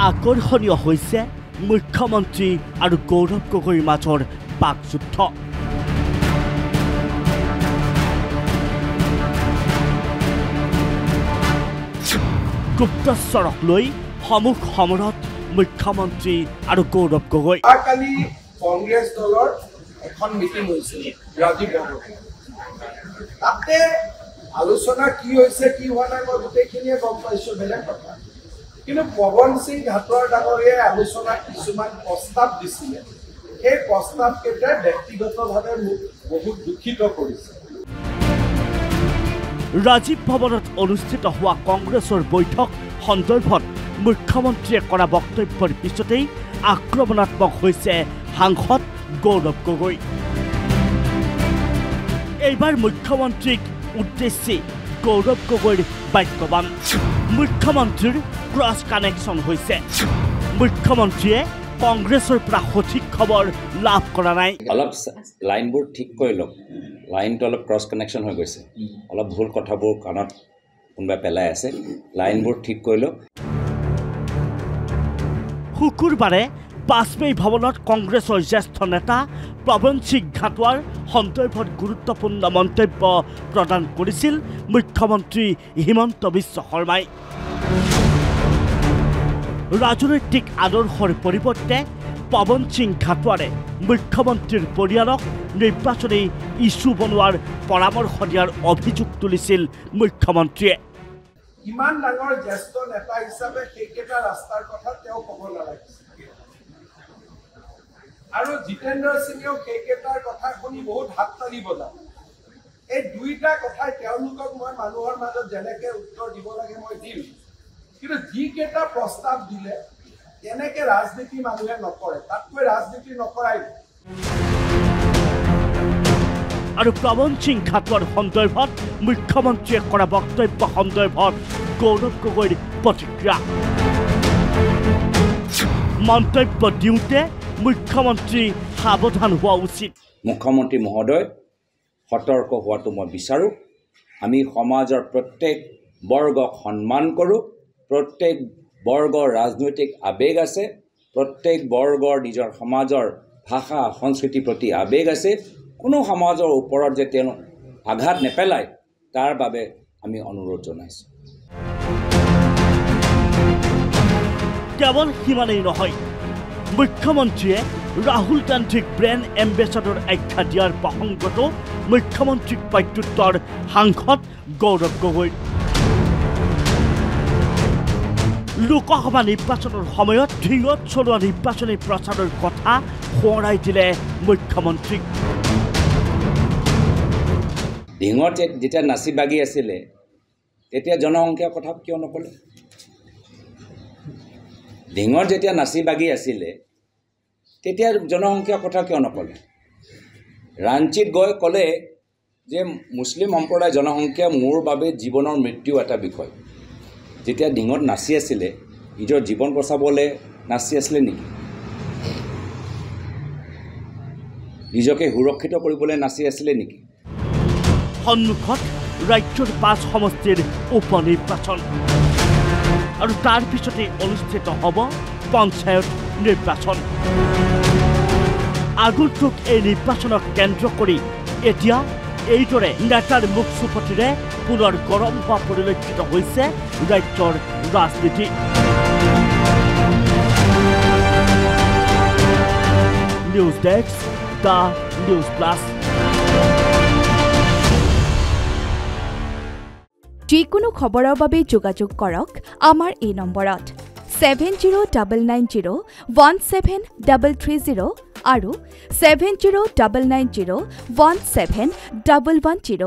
আকৰ্ষণীয় হৈছে মুখ্যমন্ত্ৰী আৰু গৌৰৱ গগৈৰ মাজৰ বাকযুদ্ধ। গুপ্তচৰক লৈ সমুখ সমৰত মুখ্যমন্ত্ৰী আৰু গৌৰৱ গগৈ। কালি কংগ্ৰেছ দলৰ এখন মিটিং হৈছিল ৰাজীৱ বৰগোহাঁই, তাতে আলোচনা কি হৈছে কি হোৱা নাই মই গোটেইখিনিয়ে গম পাইছোঁ, বেলেগ কথা। কিন্তু পৱন সিং ঘাটোৱাৰ ডাঙৰীয়াই আলোচনাত কিছুমান প্ৰস্তাৱ দিছিলে, সেই প্ৰস্তাৱকেইটাই ব্যক্তিগতভাৱে মোক বহুত দুখিত কৰিছে। ৰাজীৱ ভৱনত অনুষ্ঠিত হোৱা কংগ্ৰেছৰ বৈঠক সন্দৰ্ভত মুখ্যমন্ত্ৰীয়ে কৰা বক্তব্যৰ পিছতেই আক্ৰমণাত্মক হৈছে সাংসদ গৌৰৱ গগৈ। এইবাৰ মুখ্যমন্ত্ৰীক উদ্দেশ্যি গৌৰৱ গগৈৰ বাক্যবান। মুখ্যমন্ত্ৰীৰ ক্ৰছ কানেকশ্যন হৈছে। মুখ্যমন্ত্ৰীয়ে কংগ্ৰেছৰ পৰা সঠিক খবৰ লাভ কৰা নাই। অলপ লাইনবোৰ ঠিক কৰি লওক, লাইনটো অলপ ক্ৰছ কানেকশ্যন হৈ গৈছে, অলপ ভুল কথাবোৰ কাণত কোনোবাই পেলাই আছে, লাইনবোৰ ঠিক কৰি লওক। শুকুৰবাৰে বাজপেয়ী ভৱনত কংগ্ৰেছৰ জ্যেষ্ঠ নেতা পৱন সিং ঘাটোৱাৰ সন্দৰ্ভত গুৰুত্বপূৰ্ণ মন্তব্য প্ৰদান কৰিছিল মুখ্যমন্ত্ৰী হিমন্ত বিশ্ব শৰ্মাই। ৰাজনৈতিক আদৰ্শৰ পৰিৱৰ্তে পৱন সিং ঘাটোৱাৰে মুখ্যমন্ত্ৰীৰ পৰিয়ালক নিৰ্বাচনী ইছ্যু বনোৱাৰ পৰামৰ্শ দিয়াৰ অভিযোগ তুলিছিল মুখ্যমন্ত্ৰীয়ে। ইমান ডাঙৰ জ্যেষ্ঠ নেতা হিচাপে সেইকেইটা ৰাস্তাৰ কথা তেওঁ ক'ব নালাগিছিল, আৰু জিতেন্দ্ৰ সিঙেও সেইকেইটাৰ কথা শুনি বহুত হাততালি বজালে। এই দুইটা কথাই তেওঁলোকক মই মানুহৰ মাজত যেনেকৈ উত্তৰ দিব লাগে মই দিম, কিন্তু যিকেইটা প্ৰস্তাৱ দিলে তেনেকৈ ৰাজনীতি মানুহে নকৰে, তাতকৈ ৰাজনীতি নকৰাই। আৰু পৱন সিং ঘাটোৱাৰ সন্দৰ্ভত মুখ্যমন্ত্ৰীয়ে কৰা বক্তব্য সন্দৰ্ভত গৌৰৱ গগৈৰ প্ৰতিক্ৰিয়া। মন্তব্য দিওঁতে মুখ্যমন্ত্ৰী সাৱধান হোৱা উচিত। মুখ্যমন্ত্ৰী মহোদয় সতৰ্ক হোৱাটো মই বিচাৰোঁ। আমি সমাজৰ প্ৰত্যেক বৰ্গক সন্মান কৰোঁ, প্ৰত্যেক বৰ্গৰ ৰাজনৈতিক আৱেগ আছে, প্ৰত্যেক বৰ্গৰ নিজৰ সমাজৰ ভাষা সংস্কৃতিৰ প্ৰতি আৱেগ আছে। কোনো সমাজৰ ওপৰত যে তেওঁ আঘাত নেপেলায় তাৰ বাবে আমি অনুৰোধ জনাইছোঁ। কেৱল সিমানেই নহয়, মুখ্যমন্ত্ৰীয়ে ৰাহুল গান্ধীক ব্ৰেণ্ড এম্বেচাডৰ আখ্যা দিয়াৰ প্ৰসংগতো মুখ্যমন্ত্ৰীক প্ৰত্যুত্তৰ সাংসদ গৌৰৱ গগৈ। লোকসভা নিৰ্বাচনৰ সময়ত ঢিঙত চলোৱা নিৰ্বাচনী প্ৰচাৰৰ কথা সোঁৱৰাই দিলে মুখ্যমন্ত্ৰীক। ঢিঙত যেতিয়া নাচি বাগি আছিলে তেতিয়া জনসংখ্যাৰ কথা কিয় নক'লে? ঢিঙত যেতিয়া নাচি বাগি আছিলে তেতিয়া জনসংখ্যাৰ কথা কিয় নক'লে? ৰাঞ্চিত গৈ ক'লে যে মুছলিম সম্প্ৰদায়ৰ জনসংখ্যা মোৰ বাবে জীৱনৰ মৃত্যু এটা বিষয়। যেতিয়া ঢিঙত নাচি আছিলে নিজৰ জীৱন বচাবলৈ নাচি আছিলে নেকি? নিজকে সুৰক্ষিত কৰিবলৈ নাচি আছিলে নেকি? সন্মুখত ৰাজ্যৰ 5 সমষ্টিৰ উপ নিৰ্বাচন, আৰু তাৰ পিছতে অনুষ্ঠিত হ'ব পঞ্চায়ত নিৰ্বাচন। আগন্তুক এই নিৰ্বাচনক কেন্দ্ৰ কৰি এতিয়া এইদৰে নেতাৰ মুখ চুপতিৰে পুনৰ গৰম হোৱা পৰিলক্ষিত হৈছে ৰাজ্যৰ ৰাজনীতি। News desk, the news plus. যিকোনো খবৰৰ বাবে যোগাযোগ কৰক আমাৰ এই নম্বৰত 7099017330 আৰু 7099017110।